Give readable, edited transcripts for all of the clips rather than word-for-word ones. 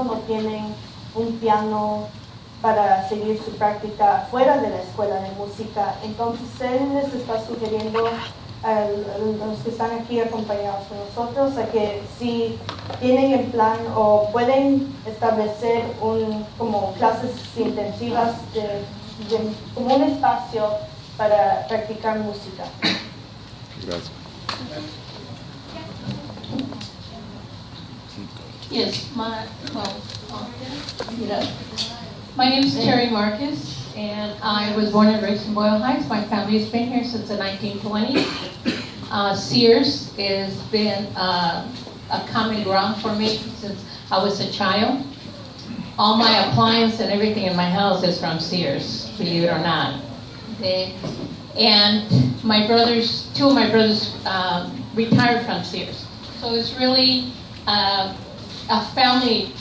momento no tienen un piano para seguir su práctica fuera de la escuela de música. Entonces él les está sugiriendo a los que están aquí acompañados con nosotros a que si tienen el plan o pueden establecer como clases intensivas como un espacio para practicar música. Gracias. Yes, my name is Terry Marcus, and I was born and raised in Boyle Heights. My family has been here since the 1920s. Sears has been a common ground for me since I was a child. All my appliance and everything in my house is from Sears, believe it or not. Okay? And my brothers, two of my brothers retired from Sears. So it's really a family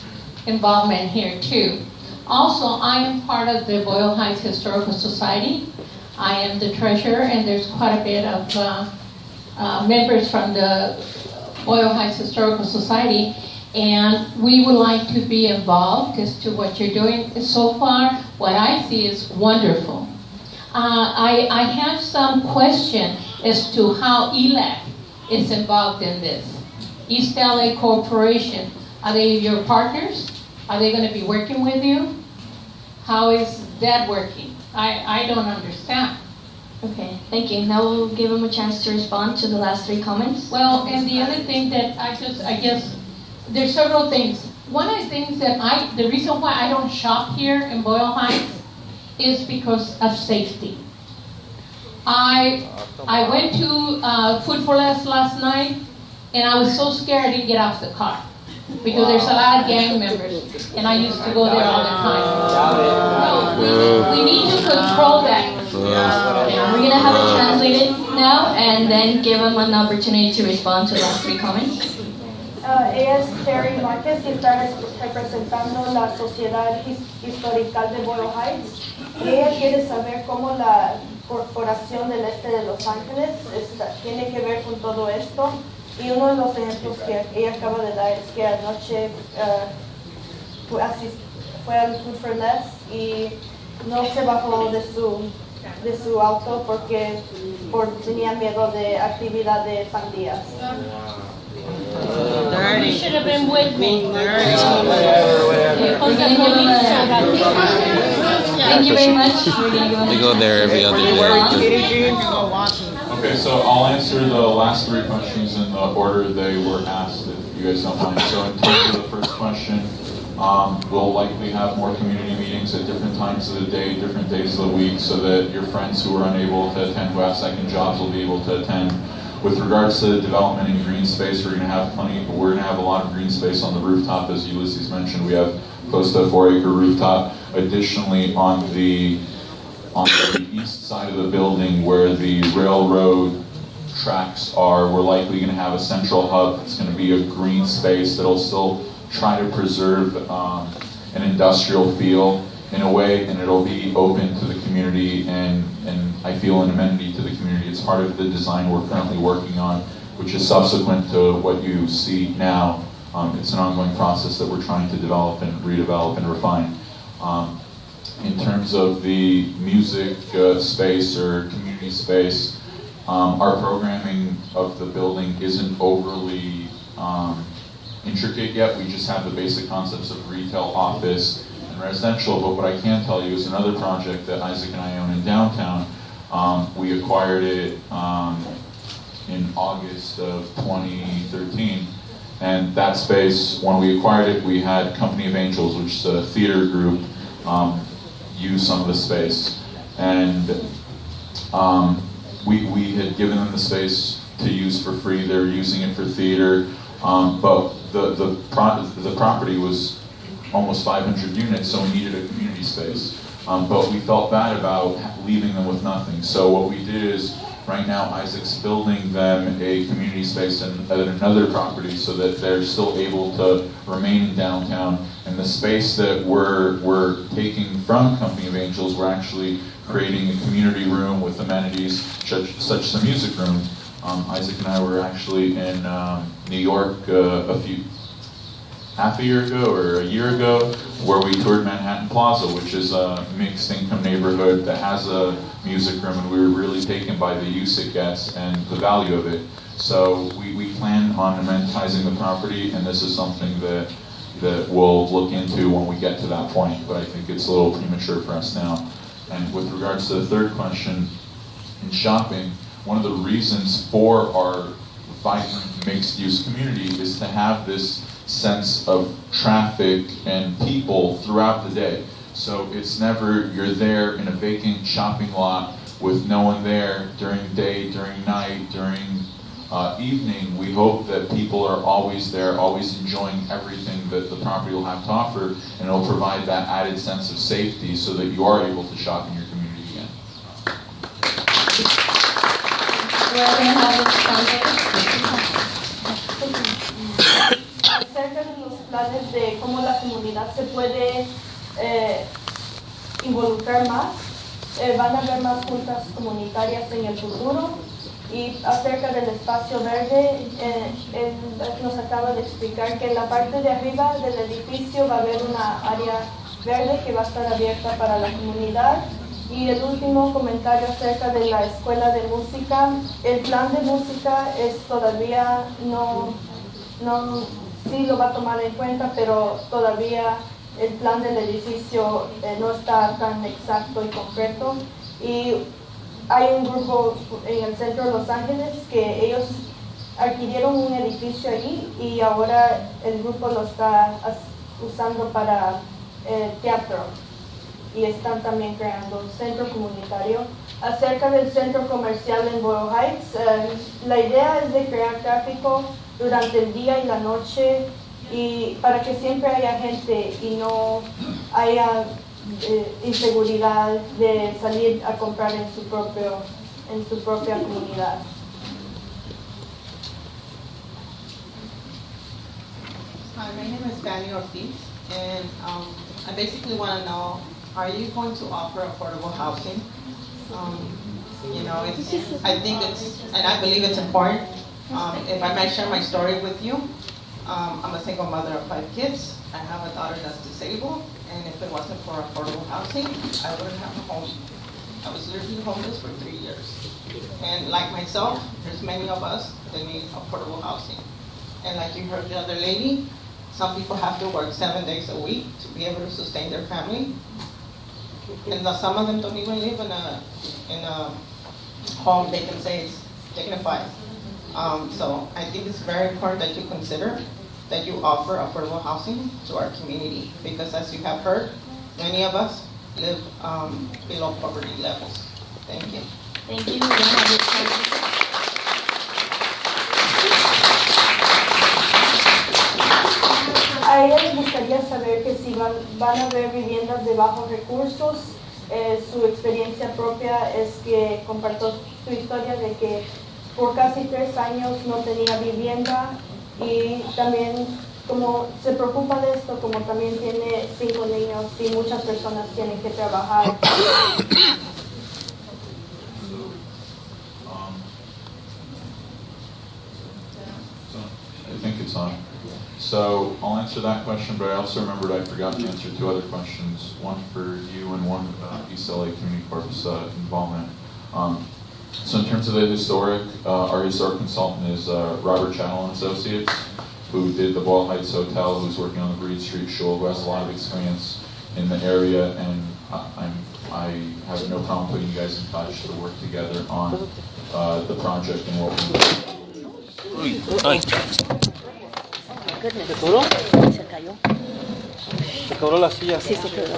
involvement here too. Also, I am part of the Boyle Heights Historical Society. I am the treasurer, and there's quite a bit of members from the Boyle Heights Historical Society, and we would like to be involved as to what you're doing. So far, what I see is wonderful. I have some question as to how ELAC is involved in this. East LA Corporation, are they your partners? Are they going to be working with you? How is that working? I don't understand. Okay, thank you. Now we'll give him a chance to respond to the last three comments. Well, and the other thing that I guess, there's several things. One of the things that the reason why I don't shop here in Boyle Heights is because of safety. I went to Food for Less last night, and I was so scared I didn't get out of the car. Because there's a lot of gang members, and I used to go there all the time. So we need to control that. We're going to have it translated now, and then give him an opportunity to respond to the last three comments. Ella es Terry Marquez y está representando la Sociedad Historical de Boyle Heights. Y ella quiere saber cómo la Corporación del Este de Los Ángeles tiene que ver con todo esto. Y uno de los ejemplos que ella acaba de dar es que anoche fue al Food for Less y no se bajó de su auto porque tenía miedo de actividad de pandillas. You should have been with me. Thank you very much. They go there every other day. Okay, so I'll answer the last three questions in the order they were asked, if you guys don't mind. So in terms of the first question, we'll likely have more community meetings at different times of the day, different days of the week, so that your friends who are unable to attend, who have second jobs, will be able to attend. With regards to development in green space, we're going to have a lot of green space on the rooftop, as Ulysses mentioned. We have close to a 4-acre rooftop. Additionally, on the east side of the building where the railroad tracks are, we're likely going to have a central hub. It's going to be a green space that'll still try to preserve an industrial feel in a way, and it'll be open to the community and I feel an amenity to the community. It's part of the design we're currently working on, which is subsequent to what you see now. It's an ongoing process that we're trying to develop and redevelop and refine. In terms of the music space or community space, our programming of the building isn't overly intricate yet. We just have the basic concepts of retail, office, and residential. But what I can tell you is another project that Isaac and I own in downtown. We acquired it in August of 2013. And that space, when we acquired it, we had Company of Angels, which is a theater group, use some of the space. And we had given them the space to use for free. They were using it for theater. But the property was almost 500 units, so we needed a community space. But we felt bad about leaving them with nothing. So what we did is, right now Isaac's building them a community space at another property so that they're still able to remain in downtown. And the space that we're taking from Company of Angels, we're actually creating a community room with amenities such as a music room. Isaac and I were actually in New York a half a year ago or a year ago, where we toured Manhattan Plaza, which is a mixed income neighborhood that has a music room, and we were really taken by the use it gets and the value of it. So we plan on amenitizing the property, and this is something that we'll look into when we get to that point, but I think it's a little premature for us now. And with regards to the third question, in shopping, one of the reasons for our vibrant mixed-use community is to have this sense of traffic and people throughout the day. So it's never you're there in a vacant shopping lot with no one there during the day, during night, during evening. We hope that people are always there, always enjoying everything that the property will have to offer, and it'll provide that added sense of safety so that you are able to shop in your community again. Acerca de los planes de cómo la comunidad se puede involucrar más, van a haber más juntas comunitarias en el futuro. Y acerca del espacio verde, él nos acaba de explicar que en la parte de arriba del edificio va a haber una área verde que va a estar abierta para la comunidad. Y el último comentario acerca de la escuela de música, el plan de música es todavía sí lo va a tomar en cuenta, pero todavía el plan del edificio no está tan exacto y concreto. Y hay un grupo en el centro de Los Ángeles que ellos adquirieron un edificio allí y ahora el grupo lo está usando para teatro y están también creando un centro comunitario. Acerca del centro comercial en Boyle Heights, la idea es de crear tráfico durante el día y la noche y para que siempre haya gente y no haya inseguridad de salir a comprar en su propia comunidad. Hi, my name is Fanny Ortiz, and I basically want to know, are you going to offer affordable housing? You know, I think it's, and I believe it's important. If I might share my story with you, I'm a single mother of 5 kids. I have a daughter that's disabled, and if it wasn't for affordable housing, I wouldn't have a home. I was literally homeless for 3 years. And like myself, there's many of us that need affordable housing. And like you heard the other lady, some people have to work 7 days a week to be able to sustain their family. And some of them don't even live in a home they can say is dignified. So I think it's very important that you consider that you offer affordable housing to our community, because as you have heard, many of us live below poverty levels. Thank you. Thank you. A ella les gustaría saber que si van a haber viviendas de bajos recursos. Su experiencia propia es que compartió su historia de que por casi 3 años no tenía vivienda y también como se preocupa de esto, como también tiene 5 niños y muchas personas tienen que trabajar. I think it's on. So I'll answer that question, but I also remembered I forgot to answer 2 other questions, one for you and one about East LA Community Corp's involvement. So in terms of the historic, our historic consultant is Robert Chattel and Associates, who did the Boyle Heights Hotel, who's working on the Breed Street Shul, who has a lot of experience in the area, and I have no problem putting you guys in touch to work together on the project and what we ¿Se quebró? Se cayó. ¿Se quebró la silla? Sí, se quebró.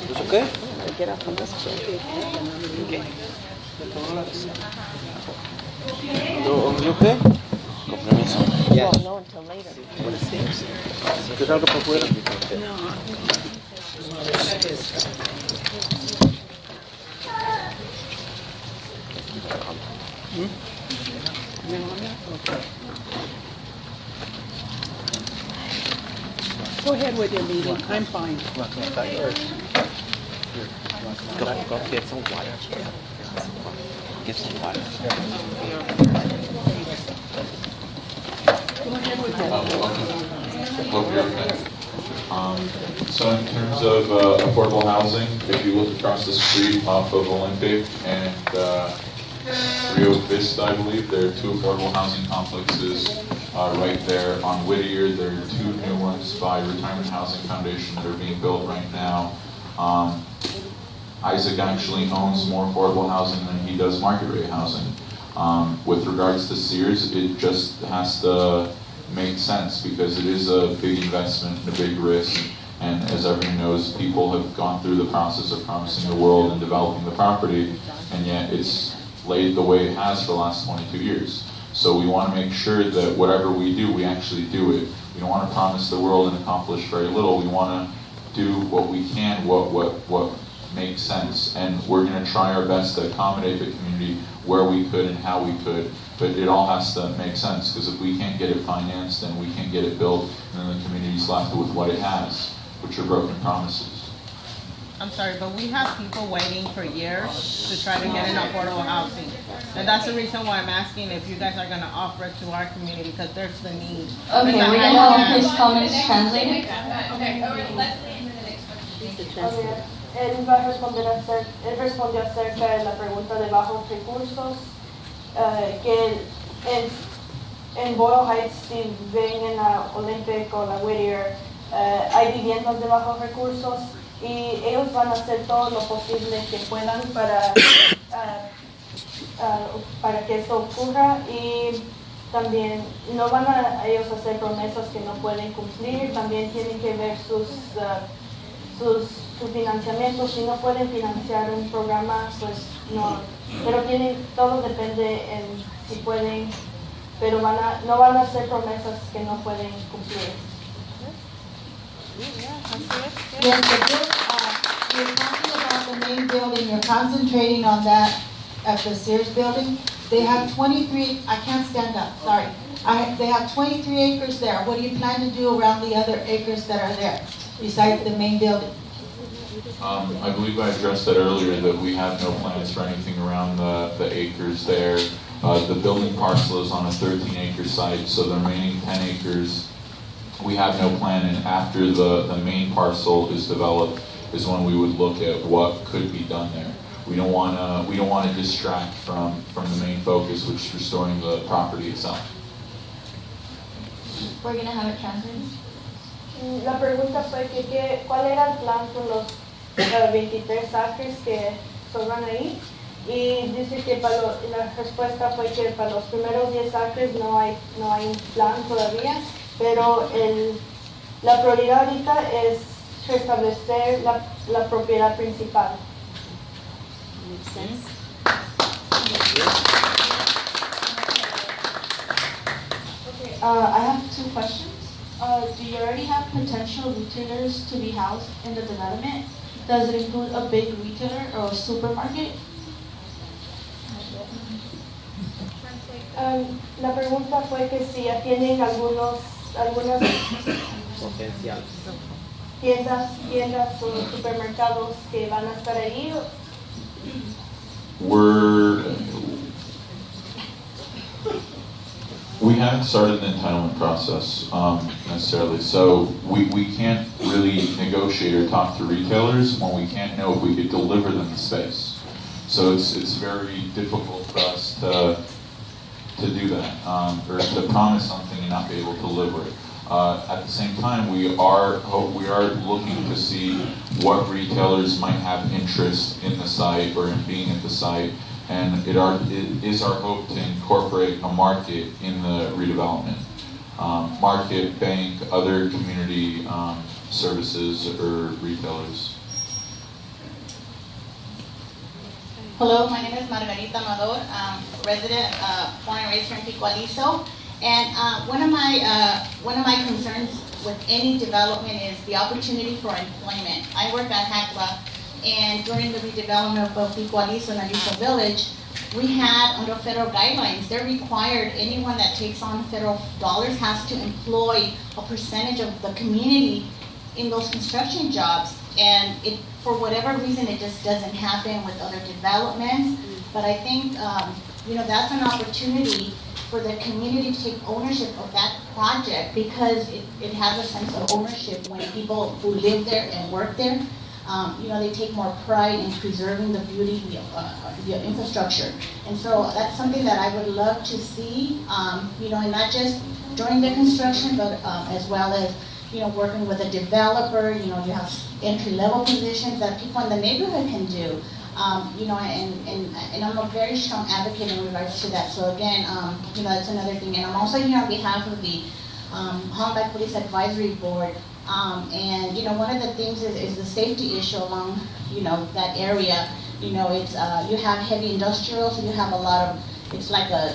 ¿Eso qué? ¿Qué? ¿Se quebró la silla? ¿You okay? Con permiso. Yes. No, until later. ¿Qué tal que por fuera? No. Go ahead with your meeting. I'm fine. Go get some water. Get some water. Go ahead with your meeting. Hope you're okay. So in terms of affordable housing, if you look across the street off of Olympic and Rio Vista, I believe, there are two affordable housing complexes right there. On Whittier, there are two new ones by Retirement Housing Foundation that are being built right now. Isaac actually owns more affordable housing than he does market rate housing. With regards to Sears, it just has to make sense because it is a big investment and a big risk. And as everyone knows, people have gone through the process of promising the world and developing the property, and yet it's laid the way it has for the last 22 years. So we want to make sure that whatever we do, we actually do it. We don't want to promise the world and accomplish very little. We want to do what we can, what makes sense. And we're going to try our best to accommodate the community where we could and how we could. But it all has to make sense, because if we can't get it financed and we can't get it built, then the community's left with what it has, which are broken promises. I'm sorry, but we have people waiting for years to try to get an affordable housing. And that's the reason why I'm asking if you guys are going to offer it to our community, because there's the need. Okay, we're going to have his comments translated. Okay, él va a responder él respondió acerca de la pregunta de bajos recursos, que en Boyle Heights, si ven en la Olympic o la Whittier, hay viviendas de bajos recursos y ellos van a hacer todo lo posible que puedan para que esto ocurra, y también no van a ellos hacer promesas que no pueden cumplir. También tienen que ver su financiamiento. Si no pueden financiar un programa, pues no, pero todo depende en si pueden, pero no van a hacer promesas que no pueden cumplir. Yes, but you're talking about the main building. You're concentrating on that at the Sears building. They have 23, I can't stand up, sorry. They have 23 acres there. What do you plan to do around the other acres that are there, besides the main building? I believe I addressed that earlier, that we have no plans for anything around the acres there. The building parcel is on a 13-acre site, so the remaining 10 acres, we have no plan, and after the main parcel is developed is when we would look at what could be done there. We don't want to distract from the main focus, which is restoring the property itself. We're going to have it translated. La pregunta fue que cuál era el plan con los 23 acres que sobran ahí, y dice que la respuesta fue que para los primeros 10 acres no hay un plan todavía, pero la prioridad ahorita es restablecer la propiedad principal. Makes sense. I have two questions. Do you already have potential retailers to be housed in the development? Does it include a big retailer or a supermarket? La pregunta fue que si ya tienen algunas tiendas o supermercados que van a estar ahí. We haven't started the entitlement process necessarily, so we can't really negotiate or talk to retailers when we can't know if we could deliver them the space. So it's very difficult for us to do that, or to promise something and not be able to deliver it. At the same time, we are looking to see what retailers might have interest in the site or in being at the site, and it is our hope to incorporate a market in the redevelopment. Market, bank, other community services or retailers. Hello, my name is Margarita Amador, resident, born and raised here in Pico Aliso. And one of my concerns with any development is the opportunity for employment. I work at HACLA, and during the redevelopment of Pico Aliso and Aliso Village, we had, under federal guidelines, they're required, anyone that takes on federal dollars has to employ a percentage of the community in those construction jobs. And for whatever reason, it just doesn't happen with other developments. But I think, that's an opportunity for the community to take ownership of that project, because it has a sense of ownership when people who live there and work there, they take more pride in preserving the beauty, the infrastructure. And so that's something that I would love to see, and not just during the construction, but as well as, working with a developer. You have entry-level positions that people in the neighborhood can do. And I'm a very strong advocate in regards to that. So again, that's another thing. And I'm also here on behalf of the Hollenbeck Police Advisory Board. And one of the things is the safety issue along, that area. It's you have heavy industrial, so you have a lot of. It's like a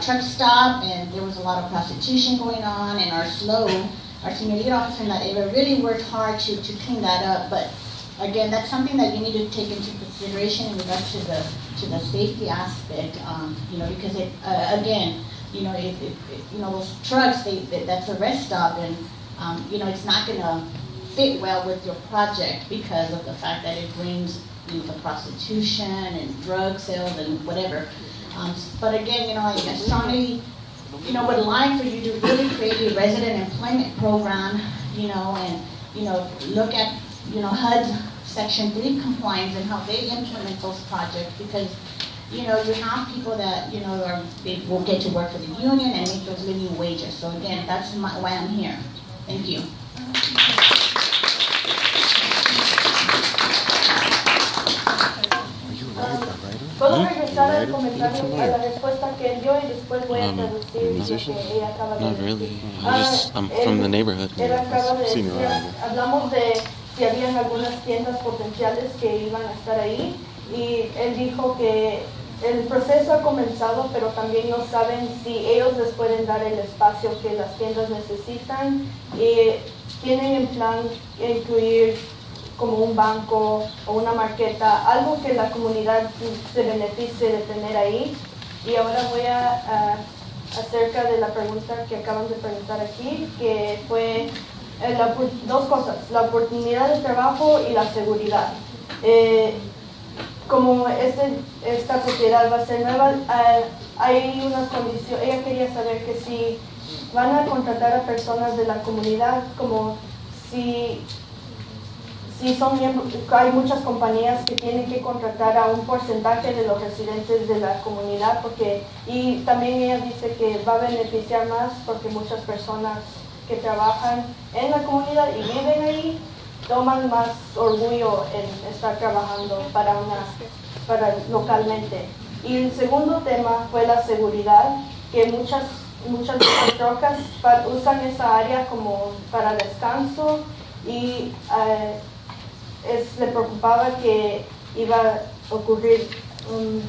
truck stop, and there was a lot of prostitution going on. And our senior lead officer in that area really worked hard to clean that up, but. Again, that's something that you need to take into consideration in regards to the safety aspect, because it again, those trucks, that's a rest stop, and it's not going to fit well with your project because of the fact that it brings the prostitution and drug sales and whatever. But again, I strongly, would like for you to really create a resident employment program, and look at HUD's Section 3 compliance and how they implement those projects, because you have people that they will get to work for the union and make those living wages. So again, that's why I'm here. Thank you. ¿Puedo regresar al comentario, a la respuesta que él dio y después voy a traducir lo que ella acaba de decir? Not really. I'm from the neighborhood. Él acaba de decir, hablamos de si habían algunas tiendas potenciales que iban a estar ahí, y él dijo que el proceso ha comenzado, pero también no saben si ellos les pueden dar el espacio que las tiendas necesitan, y tienen en plan incluir como un banco o una marqueta, algo que la comunidad se beneficie de tener ahí. Y ahora voy a acerca de la pregunta que acaban de preguntar aquí, que fue dos cosas, la oportunidad de trabajo y la seguridad. Como esta propiedad va a ser nueva, hay unas condiciones. Ella quería saber que si van a contratar a personas de la comunidad, como si son miembros, hay muchas compañías que tienen que contratar a un porcentaje de los residentes de la comunidad, y también ella dice que va a beneficiar más porque muchas personas que trabajan en la comunidad y viven ahí toman más orgullo en estar trabajando para localmente. Y el segundo tema fue la seguridad, que muchas de las trocas usan esa área como para descanso, y le preocupaba que iba a ocurrir un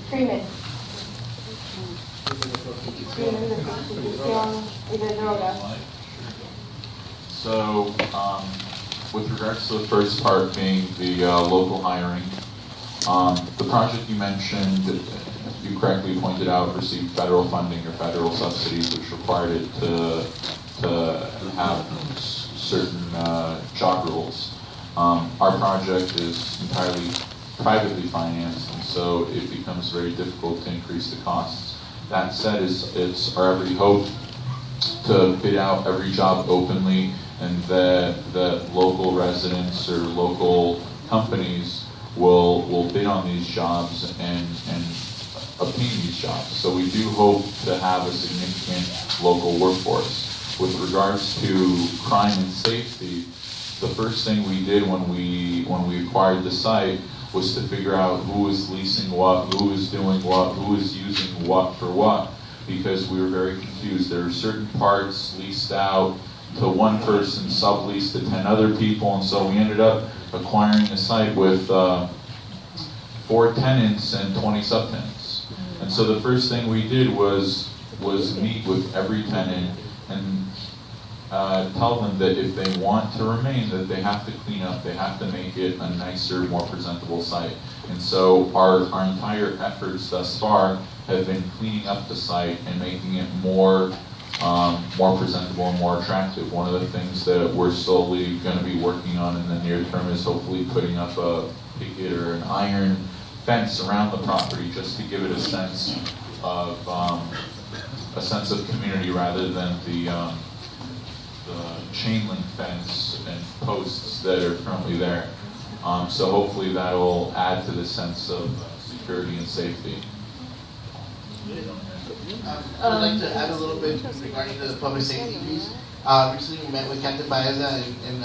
crimen de prostitución y de drogas. So, with regards to the first part being the local hiring, the project you mentioned, you correctly pointed out, received federal funding or federal subsidies, which required it to have certain job roles. Our project is entirely privately financed, and so it becomes very difficult to increase the costs. That said, it's our every hope to bid out every job openly, and that local residents or local companies will bid on these jobs and obtain these jobs. So we do hope to have a significant local workforce. With regards to crime and safety, the first thing we did when we acquired the site was to figure out who is leasing what, who is doing what, who is using what for what, because we were very confused. There are certain parts leased out to one person, subleased to 10 other people, and so we ended up acquiring a site with 4 tenants and 20 subtenants. And so the first thing we did was meet with every tenant and tell them that if they want to remain, that they have to clean up, they have to make it a nicer, more presentable site. And so our entire efforts thus far have been cleaning up the site and making it more presentable and more attractive. One of the things that we're slowly going to be working on in the near term is hopefully putting up a picket or an iron fence around the property just to give it a sense of community rather than the chain link fence and posts that are currently there. So hopefully that will add to the sense of security and safety. I'd like to add a little bit regarding the public safety piece. Recently we met with Captain Baeza and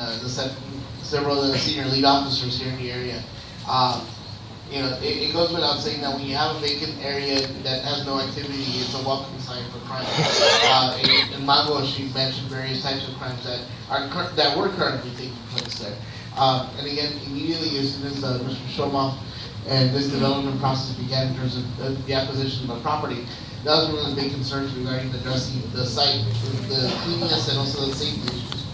several of the senior lead officers here in the area. You know, it goes without saying that when you have a vacant area that has no activity, it's a welcome sign for crime. In Mango, she mentioned various types of crimes that were currently taking place there. And again, immediately as soon as Mr. Shomoff and this development process began in terms of the acquisition of the property, that was one of the big concerns regarding addressing the site, the cleanliness and also the safety issues.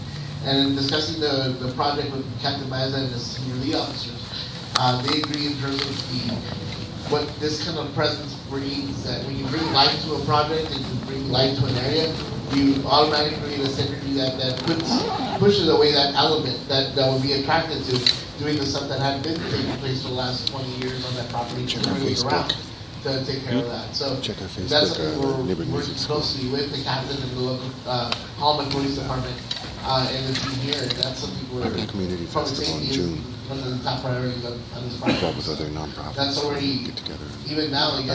And in discussing the project with Captain Baeza and the senior lead officers, they agree in terms of what this kind of presence brings, that when you bring life to a project and you bring life to an area, you automatically create a synergy that pushes away that element that would be attracted to doing the stuff that had been taking place for the last 20 years on that property around to take care of that. So that's something we're working closely with the captain and the local Holman Police Department and the team here. That's something we're community festival in June. One of the top priorities on this project. With other nonprofits. That's already get together. Even now, it's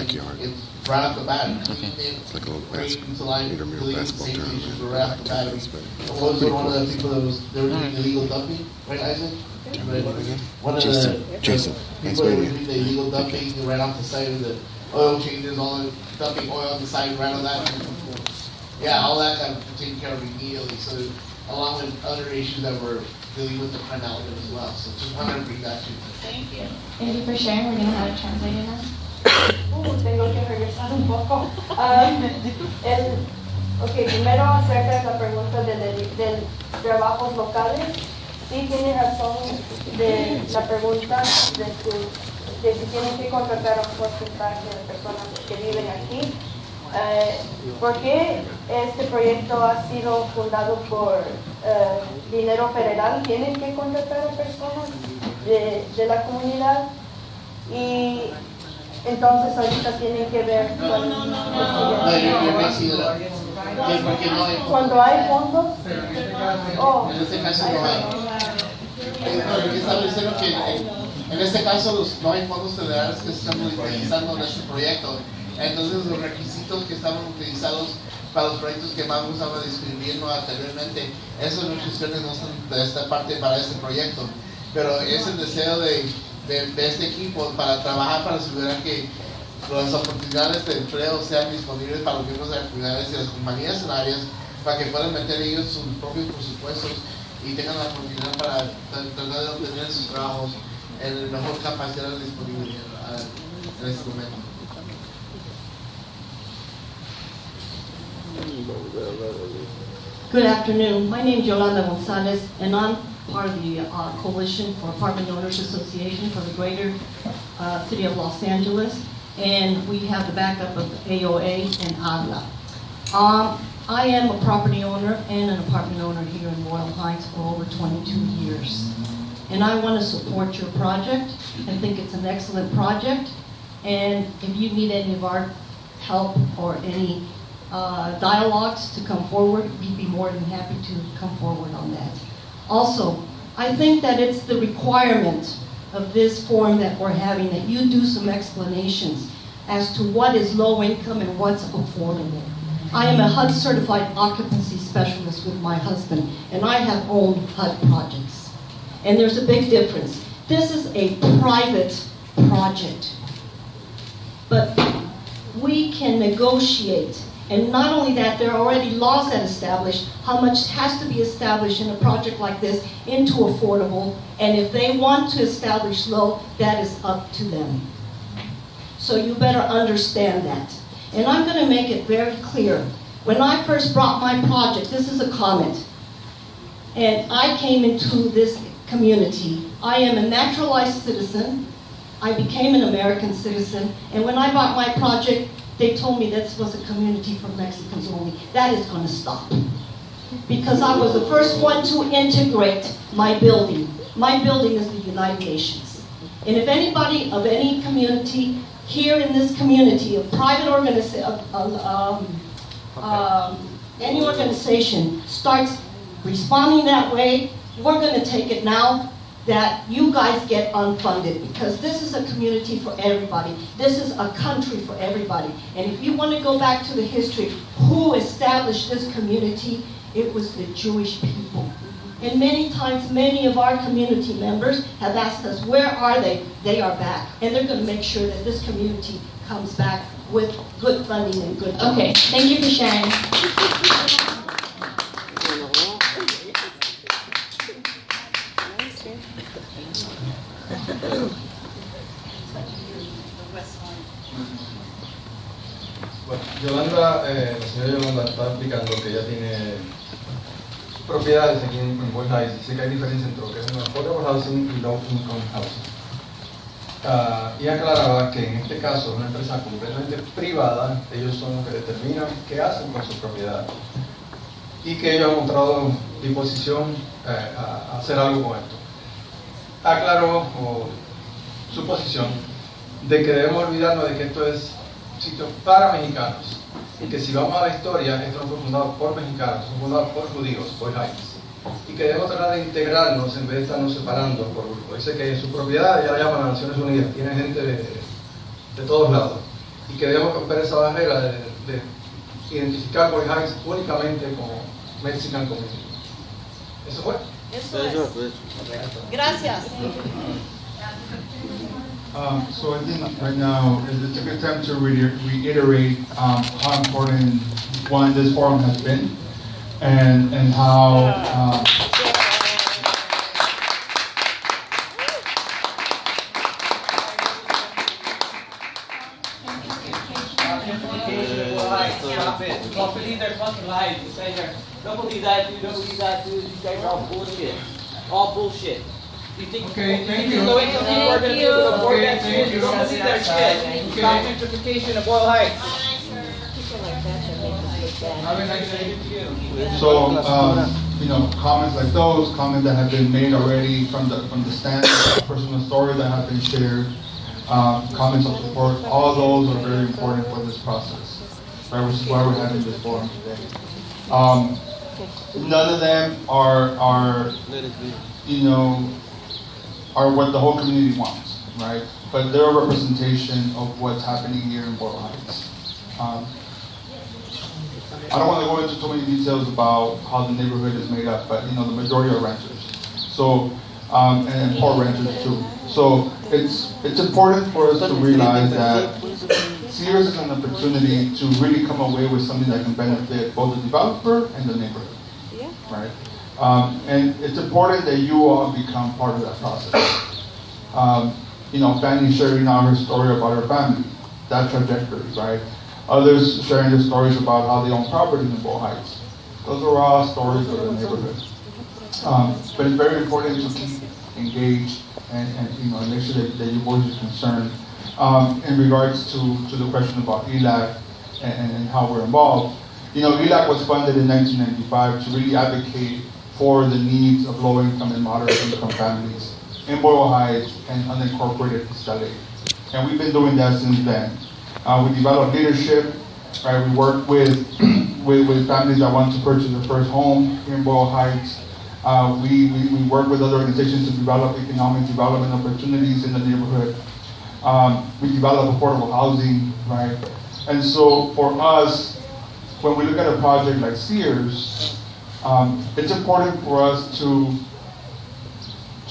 right off the bat. It's like a little intramural basketball tournament. Right off the bat. I was one of the people they were doing illegal dumping, right, Isaac? One of Jason. People that were doing the illegal dumping right off the side of the oil changes, all the dumping oil on the side, right on that. Yeah, all that got taken care of immediately. So, along with other issues that were dealing with the crime element as well. So just wanted to bring that to you. Thank you. Thank you for sharing. We're going to have it translated now. Tengo que regresar un poco. Primero acerca de la pregunta de trabajos locales. Sí, tiene razón de la pregunta de si tienen que contratar a un porcentaje de personas que viven aquí. Porque este proyecto ha sido fundado por dinero federal, tienen que contratar a personas de la comunidad y entonces ahorita tienen que ver cuando hay fondos. En este caso no hay. Estaba diciendo que en este caso no hay fondos federales que se están utilizando en este proyecto. Entonces los requisitos que estaban utilizados para los proyectos que Mango estaba describiendo anteriormente, esas restricciones no están de esta parte para este proyecto. Pero es el deseo de este equipo para trabajar para asegurar que las oportunidades de empleo sean disponibles para los miembros de las comunidades y las compañías sanitarias para que puedan meter ellos sus propios presupuestos y tengan la oportunidad para tratar de obtener sus trabajos en la mejor capacidad disponible en este momento. Good afternoon. My name is Yolanda Gonzalez, and I'm part of the Coalition for Apartment Owners Association for the greater city of Los Angeles, and we have the backup of AOA and AGLA. I am a property owner and an apartment owner here in Royal Heights for over 22 years. And I want to support your project. I think it's an excellent project, and if you need any of our help or any dialogues to come forward, we'd be more than happy to come forward on that. Also, I think that it's the requirement of this forum that we're having that you do some explanations as to what is low income and what's affordable. I am a HUD certified occupancy specialist with my husband, and I have owned HUD projects. And there's a big difference. This is a private project, but we can negotiate. And not only that, there are already laws that establish how much has to be established in a project like this into affordable. And if they want to establish low, that is up to them. So you better understand that. And I'm going to make it very clear. When I first brought my project, this is a comment, and I came into this community. I am a naturalized citizen. I became an American citizen. And when I bought my project, they told me this was a community for Mexicans only. That is going to stop. Because I was the first one to integrate my building. My building is the United Nations. And if anybody of any community here in this community, a private organization, any organization starts responding that way, we're going to take it now that you guys get unfunded, because this is a community for everybody. This is a country for everybody. And if you want to go back to the history, who established this community? It was the Jewish people. And many times, many of our community members have asked us, where are they? They are back. And they're going to make sure that this community comes back with good funding and good funding. Okay, thank you for sharing. Bueno, Yolanda, la señora Yolanda está explicando que ella tiene propiedades aquí en Boyle Heights. Dice que hay diferencia entre lo que es un affordable housing y low income housing. Y aclaraba que en este caso es una empresa completamente privada, ellos son los que determinan qué hacen con sus propiedades. Y que ellos han mostrado disposición a hacer algo con esto. Aclaró su posición de que debemos olvidarnos de que esto es sitio para mexicanos y que si vamos a la historia, esto no fue fundado por mexicanos, fue fundado por judíos, por Heights, y que debemos tratar de integrarnos en vez de estarnos separando por grupos. Dice que su propiedad ya la llaman las Naciones Unidas, tiene gente de todos lados, y que debemos romper esa barrera de identificar Boyle Heights únicamente como Mexican Community. ¿Eso fue? Eso es. Gracias. So I think right now it's a good time to reiterate how important this forum has been, and how Don't believe their fucking lies. You say don't believe that dude, don't believe that dude. These guys are all bullshit. All bullshit. You think okay, thank you. People are going to be able to afford that shit? You don't believe their shit. Stop gentrification of Boyle Heights. So, you know, comments like those, comments that have been made already from the stand, personal stories that have been shared, comments of support, all of those are very important for this process, right? Which is why we're having this forum today. None of them are you know, are what the whole community wants, right? But they're a representation of what's happening here in Boyle Heights. I don't want to go into too many details about how the neighborhood is made up, but you know, the majority are renters. So, and poor renters too. So it's important for us to realize that Sears is an opportunity to really come away with something that can benefit both the developer and the neighborhood, right? And it's important that you all become part of that process. You know, Fanny sharing now her story about her family, that trajectory, right? Others sharing their stories about how they own properties in Boyle Heights. Those are all stories of the neighborhood. But it's very important to keep engaged and you know, make sure that your voice is concerned. In regards to the question about ELAC and how we're involved, you know, ELAC was funded in 1995 to really advocate for the needs of low-income and moderate-income families in Boyle Heights and unincorporated East LA. And we've been doing that since then. We develop leadership, right? We work with families that want to purchase their first home here in Boyle Heights. We work with other organizations to develop economic development opportunities in the neighborhood. We develop affordable housing, right? And so for us, when we look at a project like Sears, it's important for us to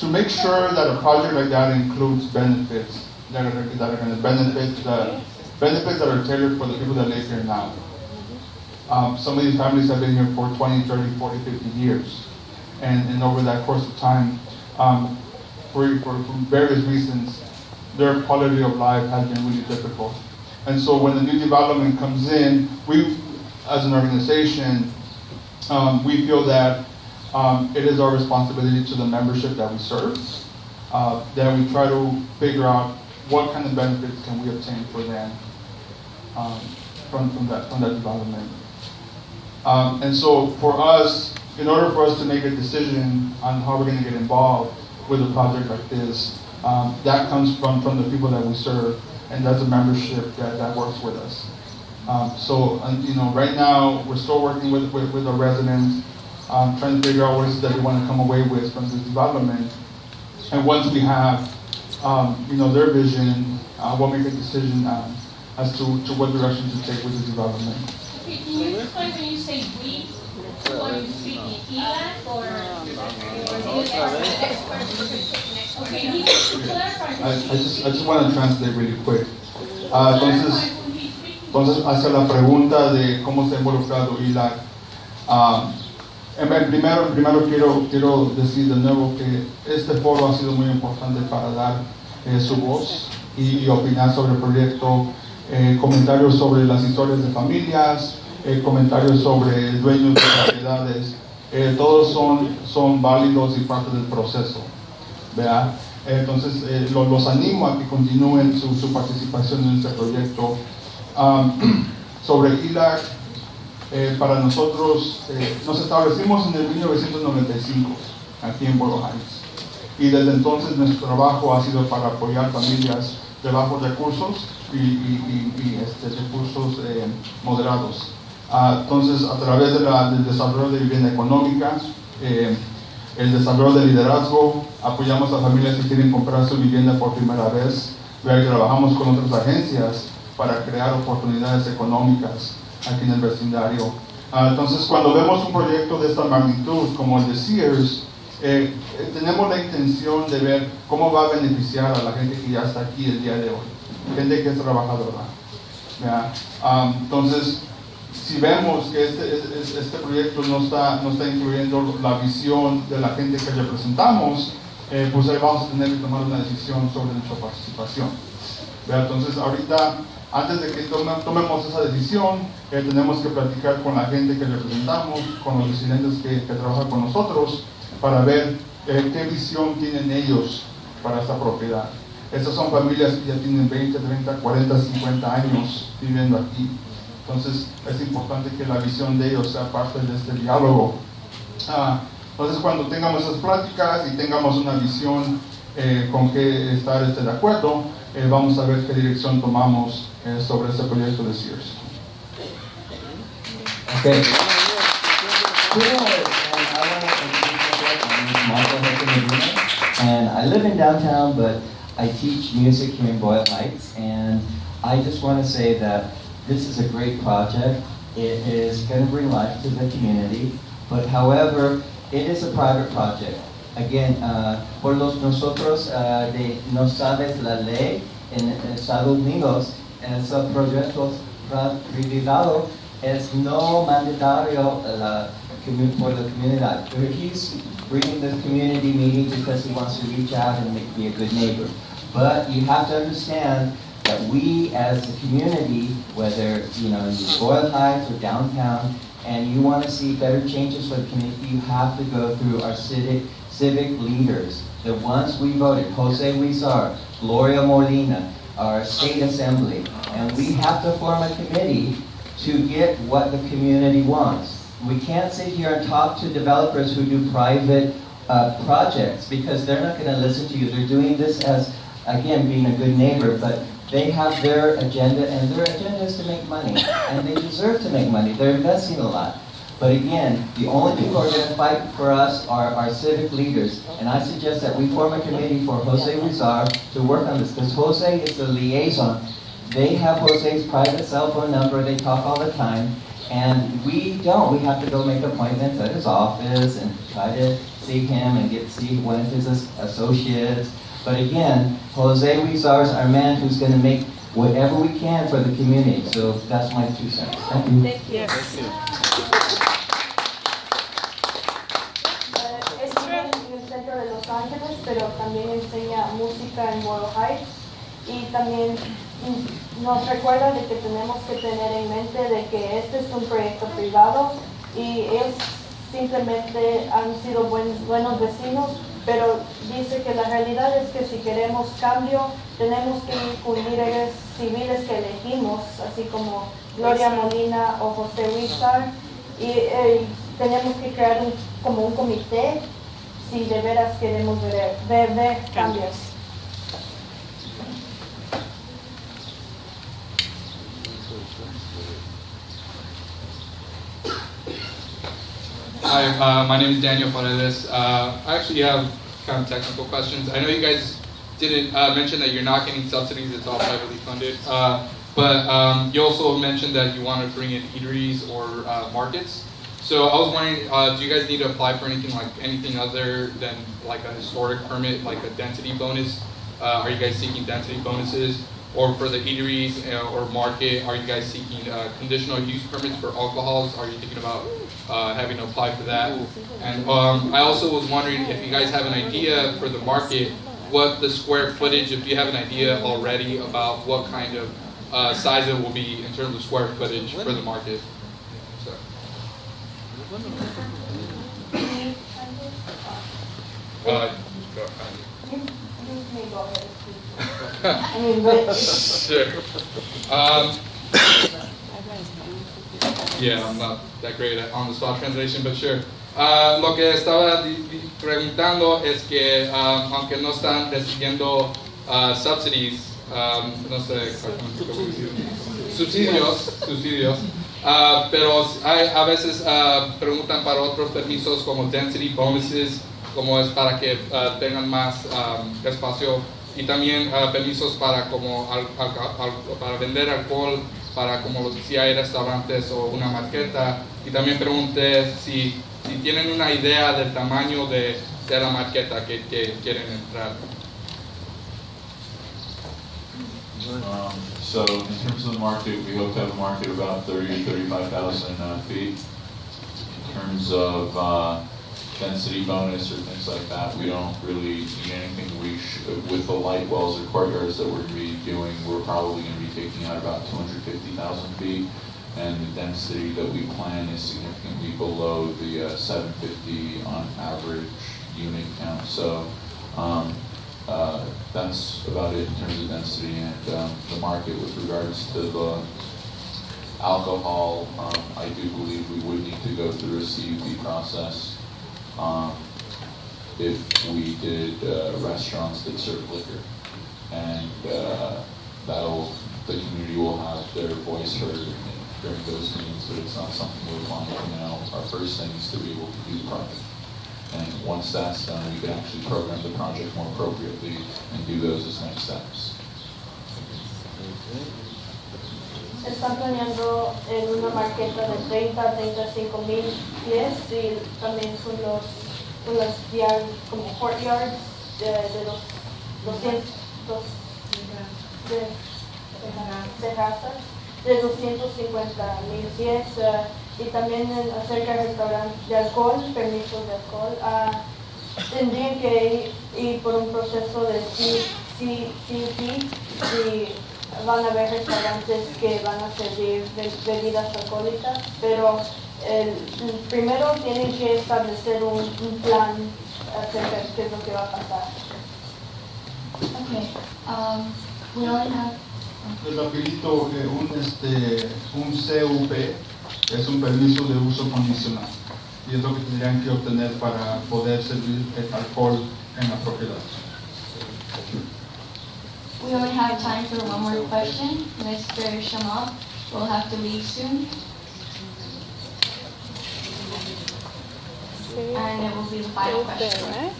make sure that a project like that includes benefits that are going to benefit benefits that are tailored for the people that live here now. Some of these families have been here for 20, 30, 40, 50 years. And over that course of time, for various reasons, their quality of life has been really difficult. And so when the new development comes in, we, as an organization, we feel that it is our responsibility to the membership that we serve, that we try to figure out what kind of benefits can we obtain for them from that development. And so for us, in order for us to make a decision on how we're going to get involved with a project like this, that comes from the people that we serve, and that's a membership that works with us. Right now we're still working with the residents, trying to figure out what it is that they want to come away with from this development. And once we have, their vision, we'll make a decision as to what direction to take with the development. Okay, can you explain when you say we, are you speaking ELAC or okay, can you clarify? I just want to translate really quick. Entonces, hacia la pregunta de cómo se ha involucrado ILAC, primero quiero decir de nuevo que este foro ha sido muy importante para dar su voz y opinar sobre el proyecto, comentarios sobre las historias de familias, comentarios sobre dueños de propiedades, todos son válidos y parte del proceso, ¿verdad? Entonces los animo a que continúen su participación en este proyecto. Sobre ILAC, para nosotros nos establecimos en el 1995 aquí en Boyle Heights, y desde entonces nuestro trabajo ha sido para apoyar familias de bajos recursos y recursos moderados. Entonces, a través del desarrollo de vivienda económica, el desarrollo de liderazgo, apoyamos a familias que quieren comprar su vivienda por primera vez, trabajamos con otras agencias para crear oportunidades económicas aquí en el vecindario. Entonces, cuando vemos un proyecto de esta magnitud como el de Sears, tenemos la intención de ver cómo va a beneficiar a la gente que ya está aquí el día de hoy, gente que es trabajadora. Entonces, si vemos que este proyecto no está incluyendo la visión de la gente que representamos, pues ahí vamos a tener que tomar una decisión sobre nuestra participación. Entonces, ahorita, antes de que tomemos esa decisión, tenemos que platicar con la gente que representamos, con los residentes que trabajan con nosotros, para ver qué visión tienen ellos para esta propiedad. Estas son familias que ya tienen 20, 30, 40, 50 años viviendo aquí. Entonces, es importante que la visión de ellos sea parte de este diálogo. Entonces, cuando tengamos esas pláticas y tengamos una visión con que estar de acuerdo, vamos a ver qué dirección tomamos sobre este proyecto de Sears. Okay. And I live in downtown, but I teach music here in Boyle Heights, and I just want to say that this is a great project. It is going to bring life to the community, but however, it is a private project. Again, por nosotros de no sabes la ley en Estados Unidos, esos proyectos privados es no mandatorio for the community. He's bringing this community meeting because he wants to reach out and be a good neighbor. But you have to understand that we as a community, whether in Boyle Heights or downtown, and you want to see better changes for the community, you have to go through our civic leaders. The ones we voted, Jose Huizar, Gloria Molina, our state assembly, and we have to form a committee to get what the community wants. We can't sit here and talk to developers who do private projects because they're not going to listen to you. They're doing this as, again, being a good neighbor, but they have their agenda, and their agenda is to make money, and they deserve to make money. They're investing a lot. But again, the only people who are going to fight for us are our civic leaders, and I suggest that we form a committee for Jose Huizar to work on this, because Jose is the liaison. They have Jose's private cell phone number, they talk all the time, and we don't. We have to go make appointments at his office and try to see him and see one of his associates. But again, Jose Huizar is our man who's going to make whatever we can for the community. So that's my 2 cents. Thank you. Thank you. Es en el centro de Los Ángeles, pero también enseña música en Boyle Heights, y también nos recuerda de que tenemos que tener en mente de que este es un proyecto privado y ellos simplemente han sido buenos vecinos, pero dice que la realidad es que si queremos cambio tenemos que incluir líderes civiles que elegimos, así como Gloria Molina o José Huizar, y tenemos que crear como un comité si de veras queremos ver cambios. Hi, my name is Daniel Paredes. I actually have kind of technical questions. I know you guys didn't mention that you're not getting subsidies, it's all privately funded. But you also mentioned that you want to bring in eateries or markets. So I was wondering, do you guys need to apply for anything other than like a historic permit, like a density bonus? Are you guys seeking density bonuses? Or for the eateries or market, are you guys seeking conditional use permits for alcohols? Are you thinking about having to apply for that? And I also was wondering if you guys have an idea for the market, what the square footage, if you have an idea already about what kind of size it will be in terms of square footage for the market. So. Sure. Yeah, I'm not that great at on-the-spot translation, but sure. Lo que estaba preguntando es que aunque no están recibiendo subsidies, no sé exactamente cómo decir, subsidios, pero a veces preguntan para otros permisos como density bonuses, como es para que tengan más espacio, y también permisos para para vender alcohol, para como si hay restaurantes o una marqueta. Y también pregunté si tienen una idea del tamaño de la marqueta que quieren entrar. So in terms of the market, we hope to have a market about 30,000 to 35,000 feet. In terms of density bonus or things like that, we don't really need anything. With the light wells or courtyards that we're going to be doing, we're probably going to be taking out about 250,000 feet, and the density that we plan is significantly below the 750 on average unit count. So that's about it in terms of density. And the market with regards to the alcohol, I do believe we would need to go through a CUP process if we did restaurants that serve liquor, and the community will have their voice heard during those meetings, but it's not something we're planning now. Our first thing is to be able to do the project. And once that's done, we can actually program the project more appropriately and do those as next steps. Están planeando en una marqueta de 30 a 35 mil pies y también con los como courtyards de los 200 terrazas de 250 mil pies y también acerca del restaurante de alcohol, permisos de alcohol. Tendrían que ir por un proceso de CUP y van a haber restaurantes que van a servir bebidas alcohólicas, pero primero tienen que establecer un plan acerca de qué es lo que va a pasar. Okay, we only have... Rapidito, un CUP es un permiso de uso condicional y es lo que tendrían que obtener para poder servir el alcohol en la propiedad. We only have time for one more question. Mr. Shamab will have to leave soon. And it will be the final question.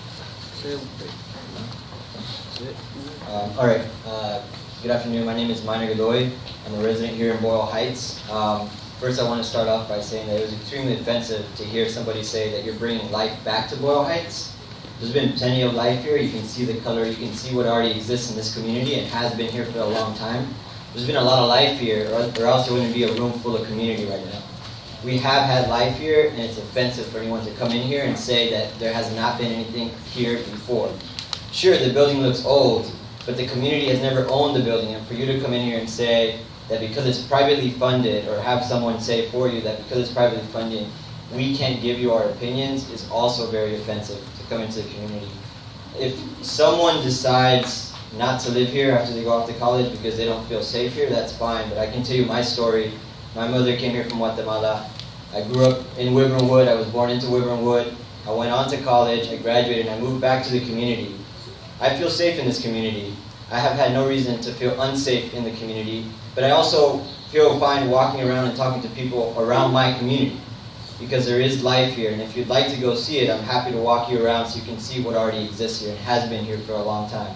All right. Good afternoon. My name is Minor Godoy. I'm a resident here in Boyle Heights. First, I want to start off by saying that it was extremely offensive to hear somebody say that you're bringing life back to Boyle Heights. There's been plenty of life here. You can see the color. You can see what already exists in this community. It has been here for a long time. There's been a lot of life here, or else there wouldn't be a room full of community right now. We have had life here, and it's offensive for anyone to come in here and say that there has not been anything here before. Sure, the building looks old, but the community has never owned the building, and for you to come in here and say that because it's privately funded, or have someone say for you that because it's privately funded, we can't give you our opinions is also very offensive to come into the community. If someone decides not to live here after they go off to college because they don't feel safe here, that's fine, but I can tell you my story. My mother came here from Guatemala. I grew up in Wyvern Wood. I was born into Wyvern Wood. I went on to college, I graduated, and I moved back to the community. I feel safe in this community. I have had no reason to feel unsafe in the community, but I also feel fine walking around and talking to people around my community. because there is life here. And if you'd like to go see it, I'm happy to walk you around so you can see what already exists here and has been here for a long time.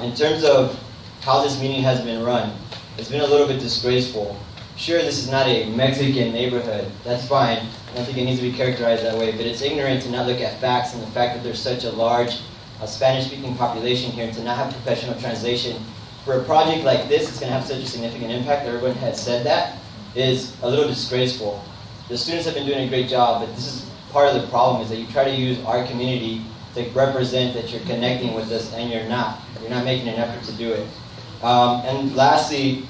In terms of how this meeting has been run, it's been a little bit disgraceful. Sure, this is not a Mexican neighborhood. That's fine. I don't think it needs to be characterized that way, but it's ignorant to not look at facts and the fact that there's such a large Spanish-speaking population here and to not have professional translation. For a project like this, it's going to have such a significant impact. Everyone has said that is a little disgraceful. The students have been doing a great job, but this is part of the problem, is that you try to use our community to represent that you're connecting with us, and you're not. You're not making an effort to do it. And lastly,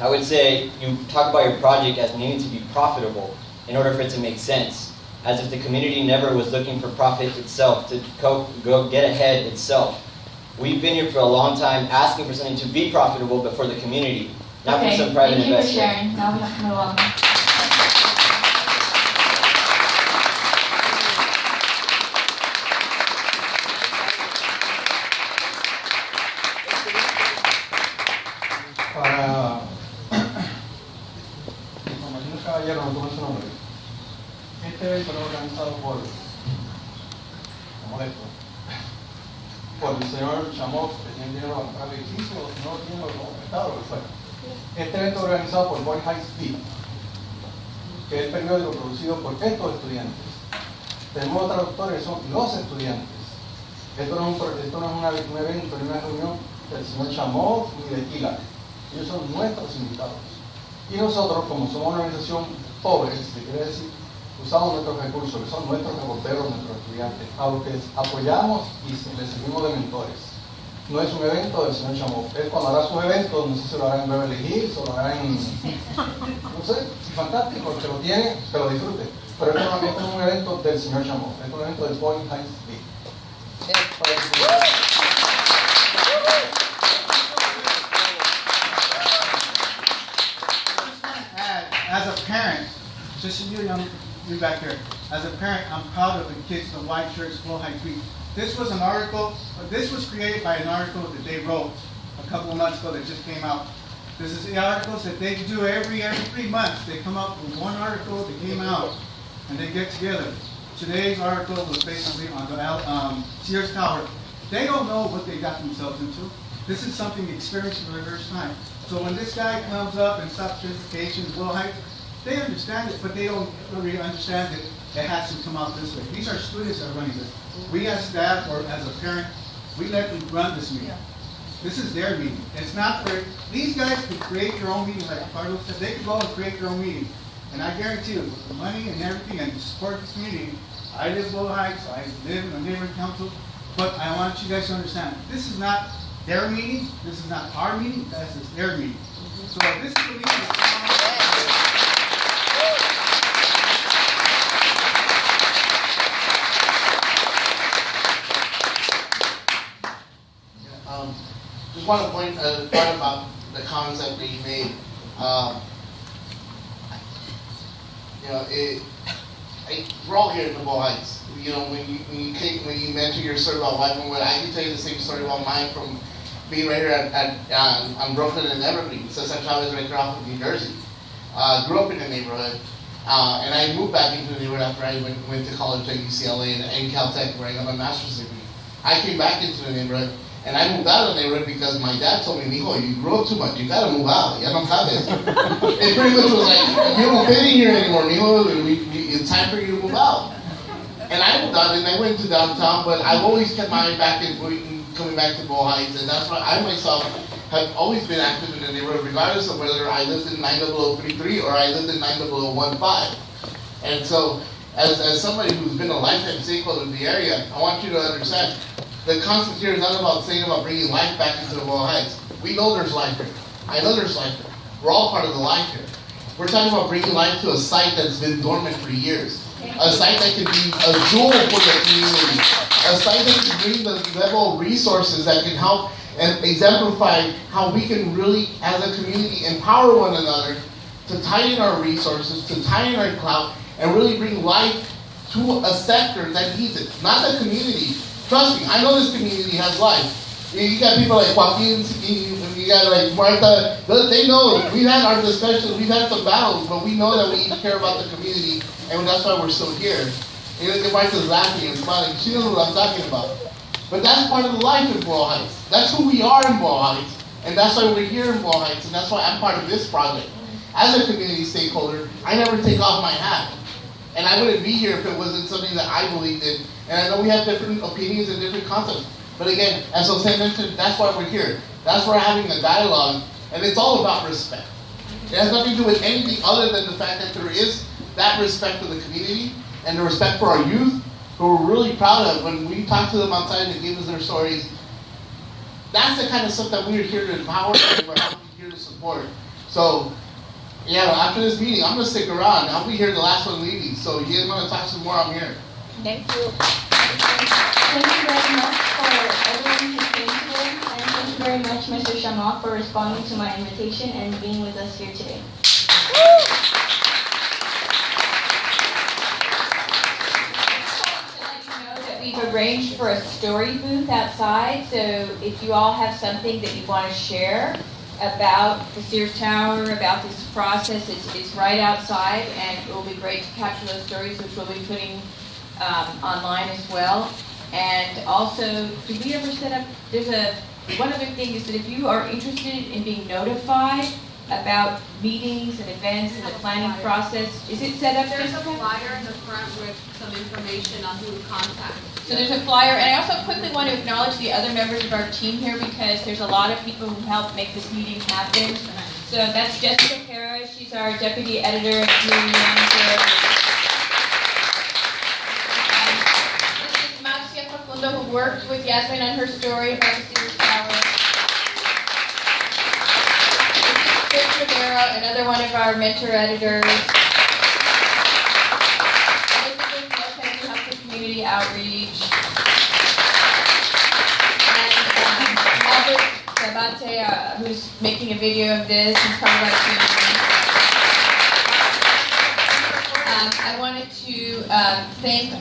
I would say you talk about your project as needing to be profitable in order for it to make sense, as if the community never was looking for profit itself, to go get ahead itself. We've been here for a long time asking for something to be profitable, but for the community, not for some private investor. Thank you for sharing. Now we have to move on. Caballero, no tome su nombre. Este evento es organizado por el señor Chamot, que tiene dinero para comprar el edificio, o si no tiene como prestado, lo que fuera. Este evento es organizado por Boy High Speed, que es el periódico producido por estos estudiantes. Tenemos traductores que son los estudiantes. Esto no es un evento ni una reunión del señor Chamot ni de Kila. Ellos son nuestros invitados. Y nosotros, como somos una organización pobre, si quiere decir, usamos nuestros recursos, que son nuestros reporteros, nuestros estudiantes, a los que apoyamos y les servimos de mentores. No es un evento del señor Chamot. Él cuando hará sus eventos, no sé si lo hará en Beverly Hills o lo hará en, no sé, si fantástico, que lo tiene, que lo disfrute. Pero esto no es un evento del señor Chamot, es un evento del Boy High Speed. As a parent, just you back here, as a parent, I'm proud of the kids, the white shirts, Boy High Speed. This was an article, this was created by an article that they wrote a couple of months ago that just came out. This is the articles that they do every 3 months. They come up with one article that came out, and they get together. Today's article was basically on the Sears Tower. They don't know what they got themselves into. This is something experienced for the first time. So when this guy comes up and stops gentrification, Boyle Heights, they understand it, but they don't really understand that it has to come out this way. These are students that are running this. We as staff or as a parent, we let them run this meeting. This is their meeting. It's not for, these guys could create their own meeting, like Carlos said, they could go and create their own meeting. And I guarantee you, with the money and everything and to support this community, I live in Boyle Heights, I live in the neighborhood council, but I want you guys to understand, this is not their meeting, this is not our meeting, this is their meeting. So this is the meeting just want to point part about the comments that we made. We're all here in the Boyle Heights. You know, when you mention your story about white women, I can tell you the same story about mine from being right here on Brooklyn and Evergreen. Cesar Chavez right here off of New Jersey. Grew up in the neighborhood, and I moved back into the neighborhood after I went to college at UCLA and Caltech, where I got my master's degree. I came back into the neighborhood, and I moved out of the neighborhood because my dad told me, "Mijo, you grew up too much. You gotta move out. Ya no cabes." It pretty much was like, "You don't fit in here anymore, mijo. It's time for you to move out." And I moved out, and I went to downtown, but I've always kept my eye back in coming back to Boyle Heights, and that's why I myself have always been active in the neighborhood, regardless of whether I lived in 90033 or I lived in 90015. And so, as somebody who's been a lifetime stakeholder in the area, I want you to understand, the concept here is not about saying about bringing life back into the Boyle Heights. We know there's life here. I know there's life here. We're all part of the life here. We're talking about bringing life to a site that's been dormant for years. A site that could be a jewel for the community. A site that can bring the level of resources that can help and exemplify how we can really, as a community, empower one another to tie in our resources, to tie in our clout, and really bring life to a sector that needs it, not the community. Trust me, I know this community has life. You got people like Joaquin, you got like Martha. They know we've had our discussions, we've had some battles, but we know that we each care about the community, and that's why we're still here. And look at Martha's laughing and smiling. She knows what I'm talking about. But that's part of the life in Boyle Heights. That's who we are in Boyle Heights, and that's why we're here in Boyle Heights, and that's why I'm part of this project. As a community stakeholder, I never take off my hat. And I wouldn't be here if it wasn't something that I believed in. And I know we have different opinions and different concepts. But again, as Jose mentioned, that's why we're here. That's why we're having a dialogue. And it's all about respect. It has nothing to do with anything other than the fact that there is that respect for the community and the respect for our youth, who we're really proud of when we talk to them outside and they give us their stories. That's the kind of stuff that we're here to empower and we're here to support. So, yeah, after this meeting, I'm going to stick around. I'll be here the last one leaving. So if you guys want to talk some more, I'm here. Thank you. Thank you very much for everyone who came here. And thank you very much, Mr. Shamal, for responding to my invitation and being with us here today. We've arranged for a story booth outside, so if you all have something that you want to share about the Sears Tower, about this process, it's right outside, and it will be great to capture those stories, which we'll be putting online as well. And also, did we ever set up, one other thing is that if you are interested in being notified about meetings and events and the planning process, is it set up? There's a flyer in the front with some information on who to contact. So there's a flyer, and I also quickly want to acknowledge the other members of our team here because there's a lot of people who helped make this meeting happen. So that's Jessica Harris, she's our deputy editor and community manager. This is Maxia Facundo, who worked with Yasmin on her story about the Sears Tower. This is Chris Rivera, another one of our mentor editors. Community outreach. And Albert Sabate, who's making a video of this, and part of our team. I wanted to thank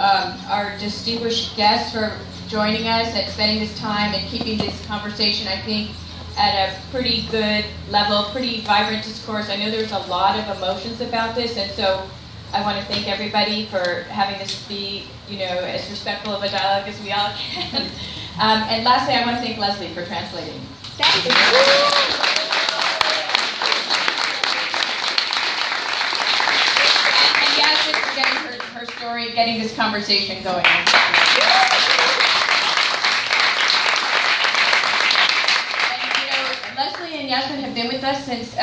our distinguished guests for joining us and spending this time and keeping this conversation, I think, at a pretty good level, pretty vibrant discourse. I know there's a lot of emotions about this, and so I want to thank everybody for having this be, as respectful of a dialogue as we all can. And lastly, I want to thank Leslie for translating. Thank you. And Yasmin for getting her story, getting this conversation going. And, Leslie and Yasmin have been with us since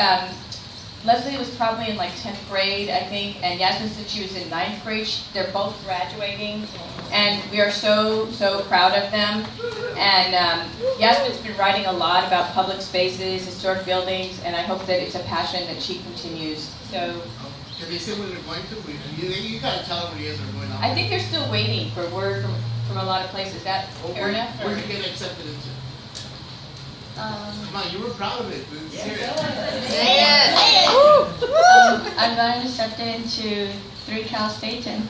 Leslie was probably in like 10th grade, I think, and Yasmin said she was in 9th grade. They're both graduating, and we are so, so proud of them. And Yasmin's been writing a lot about public spaces, historic buildings, and I hope that it's a passion that she continues. So. Can they say when they're going to? You gotta tell them what it is they're going on. I think they're still waiting for word from a lot of places. That fair enough? Where did you get accepted into? Come on, you were proud of it. Yes. I got accepted into 3 Cal States and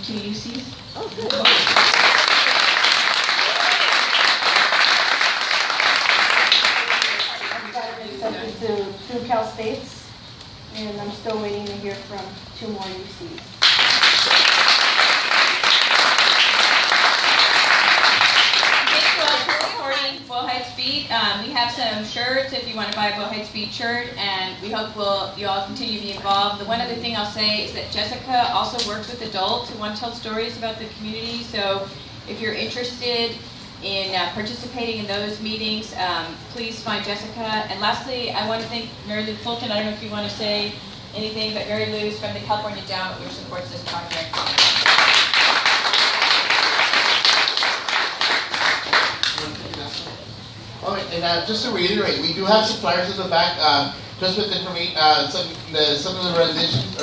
2 UCs. Oh, good. I got accepted to 2 Cal States, and I'm still waiting to hear from 2 more UCs. Boyle Heights Beat. We have some shirts if you want to buy a Boyle Heights Beat shirt, and we hope you all continue to be involved. The one other thing I'll say is that Jessica also works with adults who want to tell stories about the community, so if you're interested in participating in those meetings, please find Jessica. And lastly, I want to thank Mary Lou Fulton. I don't know if you want to say anything, but Mary Lou is from the California Endowment, which supports this project. All right, and just to reiterate, we do have some flyers in the back, just with information, some of the renditions.